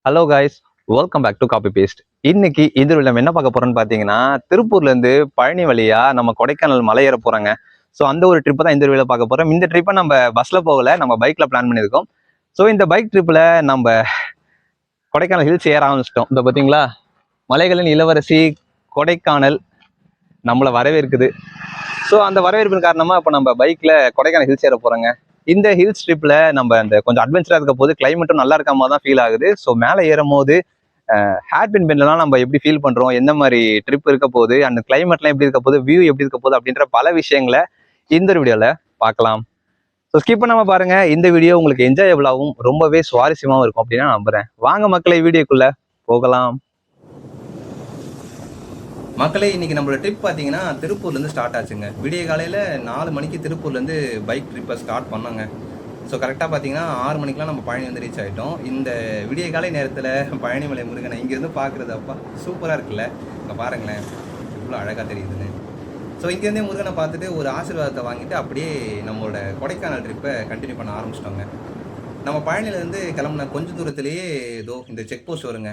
Hello guys, welcome back to copy paste. இன்னைக்கு இந்த நம்ம என்ன பார்க்க போறோம்னு பார்த்தீங்கன்னா, திருப்பூர்ல இருந்து பழனி வழியா நம்ம கொடைக்கானல் மலை ஏற போறாங்க. ஸோ அந்த ஒரு ட்ரிப்பை தான் இந்த வீடியோல பார்க்க போறோம். இந்த ட்ரிப்பை நம்ம பஸ்ல போகல, நம்ம பைக்ல பிளான் பண்ணியிருக்கோம். ஸோ இந்த பைக் ட்ரிப்ல நம்ம கொடைக்கானல் ஹில்ஸ் ஏற ஆரம்பிச்சிட்டோம். இந்த பார்த்தீங்களா, மலைகளின் இளவரசி கொடைக்கானல் நம்மளை வரவேற்குது. ஸோ அந்த வரவேற்பின் காரணமா இப்போ நம்ம பைக்ல கொடைக்கானல் ஹில்ஸ் ஏற போறோங்க. இந்த ஹில்ஸ் ட்ரிப்ல நம்ம அந்த கொஞ்சம் அட்வென்ச்சரா இருக்க போது கிளைமேட்டும் நல்லா இருக்க மாதிரி தான் ஃபீல் ஆகுது. ஸோ மேலே ஏறும் போது ஹேர்பின் பெண்ட்லாம் நம்ம எப்படி ஃபீல் பண்றோம், எந்த மாதிரி ட்ரிப் இருக்க போகுது, அந்த கிளைமேட்லாம் எப்படி இருக்க போகுது, வியூ எப்படி இருக்க போகுது அப்படின்ற பல விஷயங்களை இந்த வீடியோல பார்க்கலாம். ஸோ ஸ்கிப் பண்ணாம பாருங்க. இந்த வீடியோ உங்களுக்கு என்ஜாயபிளாகவும் ரொம்பவே சுவாரஸ்யமாகவும் இருக்கும் அப்படின்னு நான் நம்புறேன். வாங்க மக்களை வீடியோக்குள்ள போகலாம். மக்களே, இன்னைக்கு நம்மளோட ட்ரிப் பார்த்தீங்கன்னா திருப்பூர்லேருந்து ஸ்டார்ட் ஆச்சுங்க. விடிய காலையில் 4 மணிக்கு திருப்பூர்லேருந்து பைக் ட்ரிப்பை ஸ்டார்ட் பண்ணோங்க. ஸோ கரெக்டாக பார்த்தீங்கன்னா 6 மணிக்கெலாம் நம்ம பழனி வந்து ரீச் ஆகிட்டோம். இந்த விடிய காலை நேரத்தில் பழனிமலை முருகனை இங்கேருந்து பார்க்குறது அப்பா சூப்பராக இருக்குல்ல. இங்கே பாருங்களேன் இவ்வளோ அழகாக தெரியுதுன்னு. ஸோ இங்கேருந்தே முருகனை பார்த்துட்டு ஒரு ஆசீர்வாதத்தை வாங்கிட்டு அப்படியே நம்மளோட கொடைக்கானல் ட்ரிப்பை கண்டினியூ பண்ண ஆரம்பிச்சிட்டோங்க. நம்ம பழனிலேருந்து கிளம்புன கொஞ்சம் தூரத்துலேயே இதோ இந்த செக் போஸ்ட் வருங்க.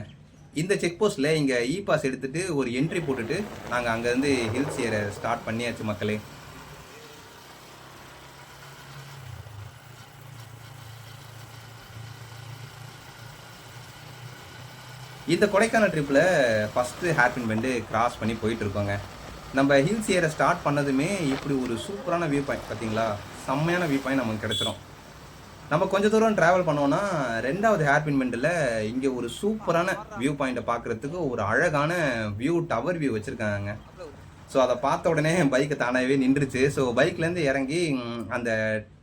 இந்த செக் போஸ்ட்டில் இங்கே இ பாஸ் எடுத்துகிட்டு ஒரு என்ட்ரி போட்டுட்டு நாங்கள் அங்கேருந்து ஹில்ஸ் ஏற ஸ்டார்ட் பண்ணியாச்சு மக்களே. இந்த கொடைக்கானல் ட்ரிப்பில் ஃபஸ்ட்டு ஹேர்பின் பெண்டு கிராஸ் பண்ணி போயிட்டுருக்கோங்க. நம்ம ஹில்ஸ் ஏற ஸ்டார்ட் பண்ணதுமே இப்படி ஒரு சூப்பரான வியூ பாயிண்ட் பார்த்தீங்களா, செம்மையான வியூ பாயிண்ட் நமக்கு கிடச்சிரும். நம்ம கொஞ்சம் தூரம் ட்ராவல் பண்ணோன்னா 2வது ஹேர்பின் பெண்டில் இங்கே ஒரு சூப்பரான வியூ பாயிண்ட்டை பார்க்குறதுக்கு ஒரு அழகான டவர் வியூ வச்சுருக்காங்க. ஸோ அதை பார்த்த உடனே பைக்கு தானாகவே நின்றுச்சு. ஸோ பைக்லேருந்து இறங்கி அந்த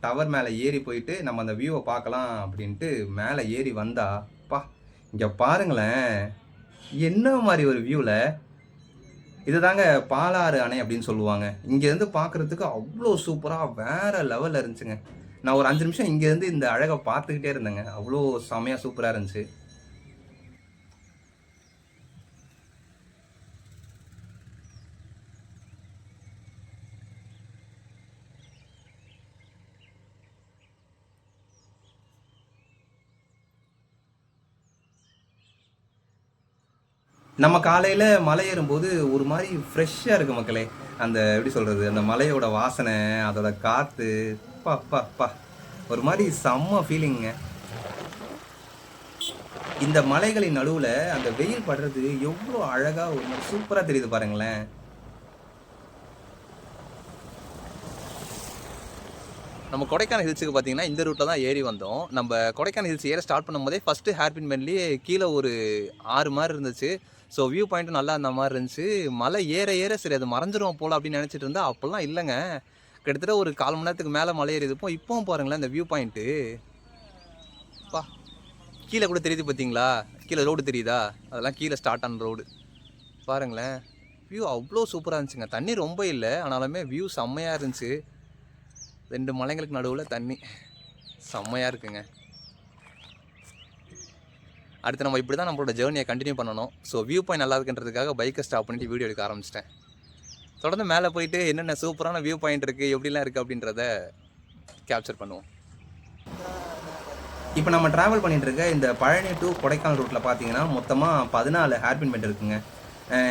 டவர் மேலே ஏறி போயிட்டு நம்ம அந்த வியூவை பார்க்கலாம் அப்படின்ட்டு மேலே ஏறி வந்தா பா இங்கே பாருங்களேன் என்ன மாதிரி ஒரு வியூவில். இது தாங்க பாலாறு அணை அப்படின்னு சொல்லுவாங்க. இங்கேருந்து பார்க்குறதுக்கு அவ்வளோ சூப்பராக வேறு லெவலில் இருந்துச்சுங்க. நான் ஒரு 5 நிமிஷம் இங்கேருந்து இந்த அழகை பார்த்துக்கிட்டே இருந்தேங்க. அவ்வளோ செமையாக சூப்பராக இருந்துச்சு. நம்ம காலையில் மலை ஏறும்போது ஒரு மாதிரி ஃப்ரெஷ்ஷாக இருக்குது மக்களே. அந்த எப்படி சொல்கிறது, அந்த மலையோட வாசனை, அதோட காற்று, பா ஒரு மாதிரி செம்ம ஃபீலிங்க. இந்த மலைகளின் நடுவில் அந்த வெயில் படுறது எவ்வளோ அழகாக ஒரு மாதிரி சூப்பராக தெரியுது பாருங்களேன். நம்ம கொடைக்கானல் ஹில்ஸுக்கு பார்த்தீங்கன்னா இந்த ரூட்டில் தான் ஏறி வந்தோம். நம்ம கொடைக்கானல் ஹில்ஸ் ஏற ஸ்டார்ட் பண்ணும்போதே ஃபஸ்ட்டு ஹேர்பின் பெண்ட்லேயே கீழே ஒரு 6 மாதிரி இருந்துச்சு. ஸோ வியூ பாயிண்ட்டும் நல்லா அந்த மாதிரி இருந்துச்சு. மலை ஏற ஏற சரி அது மறைஞ்சிரும் போல் அப்படின்னு நினச்சிட்டு இருந்தா அப்போல்லாம் இல்லைங்க. கிட்டத்தட்ட ஒரு 1/4 மணி நேரத்துக்கு மேலே மலை ஏறிதுப்போம். இப்போவும் பாருங்களேன் இந்த வியூ பாயிண்ட்டு பா கீழே கூட தெரியுது பார்த்தீங்களா, கீழே ரோடு தெரியுதா, அதெல்லாம் கீழே ஸ்டார்ட் ஆன ரோடு பாருங்களேன். வியூ அவ்வளோ சூப்பராக இருந்துச்சுங்க. தண்ணி ரொம்ப இல்லை, ஆனாலுமே வியூ செம்மையாக இருந்துச்சு. 2 மலைங்களுக்கு நடுவில் தண்ணி செம்மையாக இருக்குங்க. அடுத்து நம்ம இப்படி தான் நம்மளோட ஜேர்னியை கண்டினியூ பண்ணணும். ஸோ வியூ பாயிண்ட் நல்லா இருக்குன்றதுக்காக பைக்கை ஸ்டாப் பண்ணிவிட்டு வீடியோ எடுக்க ஆரம்பிச்சிட்டேன். தொடர்ந்து மேலே போயிட்டு என்னென்ன சூப்பரான வியூ பாயிண்ட் இருக்குது, எப்படிலாம் இருக்குது அப்படின்றத கேப்சர் பண்ணுவோம். இப்போ நம்ம ட்ராவல் பண்ணிகிட்டு இருக்க இந்த பழனி டு கொடைக்கானல் ரூட்டில் பார்த்தீங்கன்னா மொத்தமாக 14 ஹேர்பின் பெண்ட் இருக்குங்க.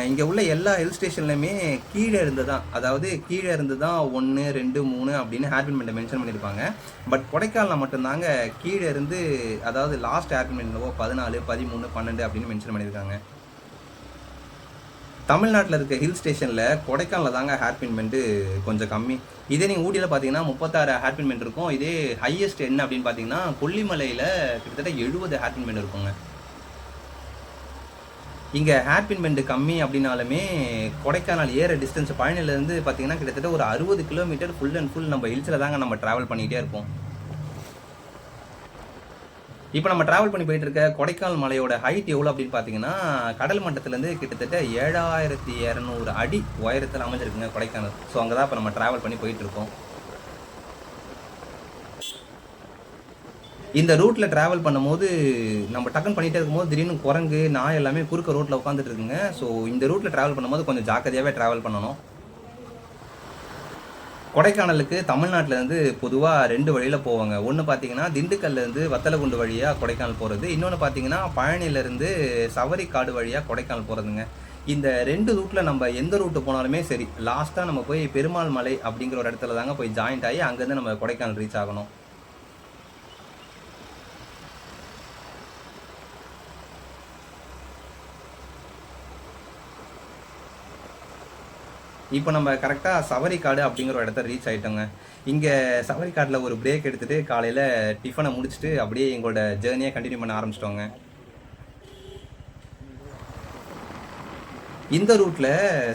இங்கே உள்ள எல்லா ஹில் ஸ்டேஷன்லையுமே கீழே இருந்து தான், அதாவது கீழே இருந்து தான் 1, 2, 3 அப்படின்னு ஹேர்பின் பெண்டை மென்ஷன் பண்ணியிருப்பாங்க. பட் கொடைக்கானலில் மட்டும்தாங்க கீழே இருந்து, அதாவது லாஸ்ட் ஹேர்பின் பெண்ட்லவோ 14, 13, 12 அப்படின்னு மென்ஷன் பண்ணியிருக்காங்க. தமிழ்நாட்டில் இருக்க ஹில் ஸ்டேஷனில் கொடைக்கானலில் தாங்க ஹேர்பின் பெண்டு கொஞ்சம் கம்மி. இதே நீங்கள் ஊட்டியில் பார்த்தீங்கன்னா 36 ஹேர்பின் பெண்ட் இருக்கும். இதே ஹையஸ்ட் என்ன அப்படின்னு பார்த்தீங்கன்னா கொல்லிமலையில் கிட்டத்தட்ட 70 ஹேர்பின் பெண்ட் இருக்குங்க. இங்கே ஹேர்பின் பெண்டு கம்மி அப்படின்னாலுமே கொடைக்கானல் ஏற டிஸ்டன்ஸ் பழனிலேருந்து பார்த்தீங்கன்னா கிட்டத்தட்ட ஒரு 60 கிலோமீட்டர் ஃபுல் அண்ட் ஃபுல் நம்ம ஹில்ஸில் தாங்க நம்ம ட்ராவல் பண்ணிகிட்டே இருப்போம். இப்போ நம்ம ட்ராவல் பண்ணி போயிட்டு இருக்க கொடைக்கானல் மலையோட ஹைட் எவ்வளோ அப்படின்னு பார்த்தீங்கன்னா கடல் மட்டத்துலேருந்து கிட்டத்தட்ட 7200 அடி உயரத்தில் அமைஞ்சிருக்குங்க கொடைக்கானல். ஸோ அங்கே தான் இப்போ நம்ம ட்ராவல் பண்ணி போயிட்டுருக்கோம். இந்த ரூட்டில் ட்ராவல் பண்ணும்போது நம்ம டக்குன்னு பண்ணிகிட்டே இருக்கும்போது திடீர்னு குரங்கு, நாய் எல்லாமே குறுக்க ரோட்டில் உட்காந்துட்டு இருக்குங்க. ஸோ இந்த ரூட்டில் ட்ராவல் பண்ணும்போது கொஞ்சம் ஜாக்கிரதையாகவே ட்ராவல் பண்ணணும். கொடைக்கானலுக்கு தமிழ்நாட்டிலேருந்து பொதுவாக 2 வழியில் போவாங்க. ஒன்று பார்த்தீங்கன்னா திண்டுக்கல்லேருந்து வத்தலகுண்டு வழியாக கொடைக்கானல் போகிறது. இன்னொன்று பார்த்தீங்கன்னா பழனியிலேருந்து சவரிக்காடு வழியாக கொடைக்கானல் போகிறதுங்க. இந்த 2 ரூட்டில் நம்ம எந்த ரூட்டு போனாலுமே சரி, லாஸ்ட்டாக நம்ம போய் பெருமாள் மலை அப்படிங்கிற ஒரு இடத்துல தாங்க போய் ஜாயிண்ட் ஆகி அங்கேருந்து நம்ம கொடைக்கானல் ரீச் ஆகணும். இப்போ நம்ம கரெக்டாக சவரிக்காடு அப்படிங்கிற ஒரு இடத்த ரீச் ஆகிட்டோங்க. இங்கே சவரிக்காட்டில் ஒரு பிரேக் எடுத்துகிட்டு காலையில் டிஃபனை முடிச்சுட்டு அப்படியே எங்களோட ஜேர்னியை கண்டினியூ பண்ண ஆரம்பிச்சிட்டோங்க. இந்த ரூட்டில்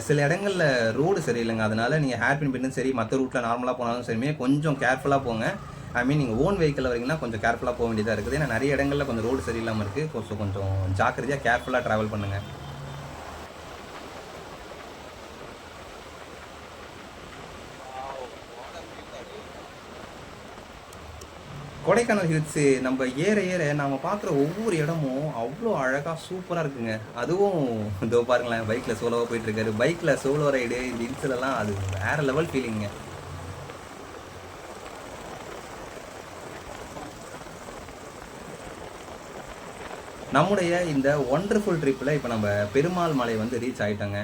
சில இடங்களில் ரோடு சரியில்லைங்க. அதனால் நீங்கள் ஹேர்பின் பின்னும் சரி, மற்ற ரூட்டில் நார்மலாக போனாலும் சரிமே கொஞ்சம் கேர்ஃபுல்லாக போங்க. ஐ மீன் நீங்கள் ஓன் வெஹிக்கிள் வரீங்கன்னா கொஞ்சம் கேர்ஃபுல்லாக போக வேண்டியதாக இருக்குது. ஏன்னா நிறைய இடங்களில் கொஞ்சம் ரோடு சரியில்லாமல் இருக்குது. கொஞ்சம் ஜாக்கிரதையாக கேர்ஃபுல்லாக ட்ராவல் பண்ணுங்கள். கொடைக்கானல் ஹில்ஸு நம்ம ஏற ஏற நம்ம பார்க்குற ஒவ்வொரு இடமும் அவ்வளோ அழகாக சூப்பராக இருக்குங்க. அதுவும் இதோ பாருங்களேன், பைக்கில் சோலோவாக போயிட்டுருக்காரு. பைக்கில் சோலோ ரைடு இந்த ஹில்ஸ்லலாம் அது வேறு லெவல் ஃபீலிங்க. நம்முடைய இந்த ஒண்டர்ஃபுல் ட்ரிப்பில் இப்போ நம்ம பெருமாள் மலை வந்து ரீச் ஆகிட்டோங்க.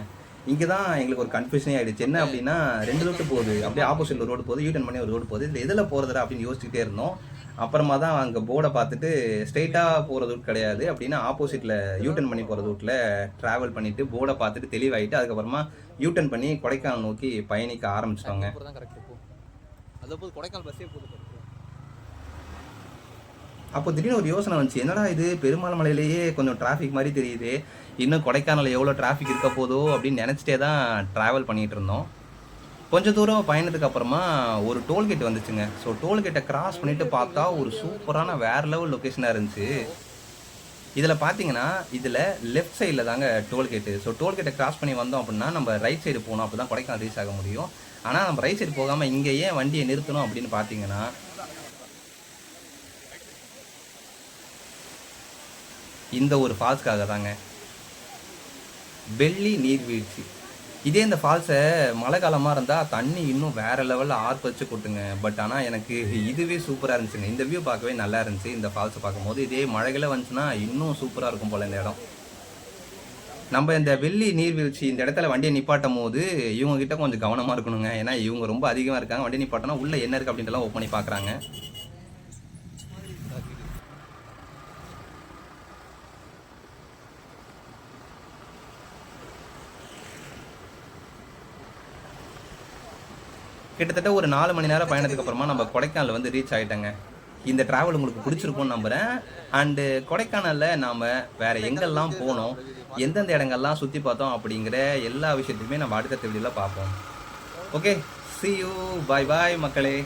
இங்கே தான் எங்களுக்கு ஒரு கன்ஃபியூஷனே ஆகிடுச்சு. என்ன அப்படின்னா 2 ரூட்டு போகுது, அப்படியே ஆப்போசிட் ஒரு ரோடு போகுது, யூட்டன் பண்ணி ஒரு ரோடு போகுது. இதில் எதில் போகிறதா அப்படின்னு யோசிச்சுட்டே இருந்தோம். அப்புறமா தான் அங்கே போர்டை பார்த்துட்டு ஸ்ட்ரெயிட்டாக போகிற ரூட் கிடையாது அப்படின்னா ஆப்போசிட்டில் யூட்டன் பண்ணி போகிற ரூட்டில் ட்ராவல் பண்ணிவிட்டு போர்டை பார்த்துட்டு தெளிவாகிட்டு அதுக்கப்புறமா யூட்டன் பண்ணி கொடைக்கானல் நோக்கி பயணிக்க ஆரம்பிச்சிட்டோங்க. கொடைக்கானல் பஸ்ஸே போகுது. அப்போ திடீர்னு ஒரு யோசனை வந்துச்சு, என்னடா இது பெருமாள் மலையிலேயே கொஞ்சம் டிராஃபிக் மாதிரி தெரியுது, இன்னும் கொடைக்கானல் எவ்வளோ டிராஃபிக் இருக்க போதோ அப்படின்னு நினச்சிட்டே தான் ட்ராவல் பண்ணிகிட்டு இருந்தோம். கொஞ்சம் தூரம் பயணத்துக்கு அப்புறமா ஒரு டோல்கேட் வந்துச்சுங்க. ஸோ டோல்கேட்டை கிராஸ் பண்ணிட்டு பார்த்தா ஒரு சூப்பரான வேறு லெவல் லொக்கேஷனாக இருந்துச்சு. இதில் பார்த்தீங்கன்னா இதில் லெஃப்ட் சைடில் தாங்க டோல்கேட்டு. ஸோ டோல்கேட்டை கிராஸ் பண்ணி வந்தோம் அப்படின்னா நம்ம ரைட் சைடு போகணும், அப்போ தான் கொடைக்கானல் ரீச் ஆக முடியும். ஆனால் நம்ம ரைட் சைடு போகாமல் இங்கே ஏன் வண்டியை நிறுத்தணும் அப்படின்னு பார்த்தீங்கன்னா இந்த ஒரு ஃபால்ஸ்க்காக தாங்க. வெள்ளி நீர்வீழ்ச்சி. இதே இந்த ஃபால்ஸை மழை காலமாக இருந்தால் தண்ணி இன்னும் வேறு லெவலில் ஆர்ப்பரிச்சு கொட்டுங்க. பட் ஆனால் எனக்கு இதுவே சூப்பராக இருந்துச்சுங்க. இந்த வியூ பார்க்கவே நல்லா இருந்துச்சு. இந்த ஃபால்ஸை பார்க்கும்போது இதே மழைகளை வந்துச்சுன்னா இன்னும் சூப்பராக இருக்கும் போல் இந்த இடம். நம்ம இந்த வெள்ளி நீர்வீழ்ச்சி இந்த இடத்துல வண்டியை நிப்பாட்டும் போது இவங்ககிட்ட கொஞ்சம் கவனமாக இருக்கணுங்க. ஏன்னா இவங்க ரொம்ப அதிகமாக இருக்காங்க. வண்டி நிப்பாட்டினா உள்ளே என்ன இருக்குது அப்படின்ட்டுலாம் ஓப்பன் பண்ணி பார்க்குறாங்க. கிட்டத்தட்ட ஒரு 4 மணி நேரம் பயணத்துக்கு அப்புறமா நம்ம கொடைக்கானல் வந்து ரீச் ஆகிட்டோங்க. இந்த ட்ராவல் உங்களுக்கு பிடிச்சிருக்கும்னு நம்புகிறேன். அண்டு கொடைக்கானலில் நாம் வேறு எங்கெல்லாம் போனோம், எந்தெந்த இடங்கள்லாம் சுற்றி பார்த்தோம் அப்படிங்கிற எல்லா விஷயத்தையுமே நம்ம அடுத்த வீடியோவில் பார்ப்போம். Okay, see you, bye bye மக்களே.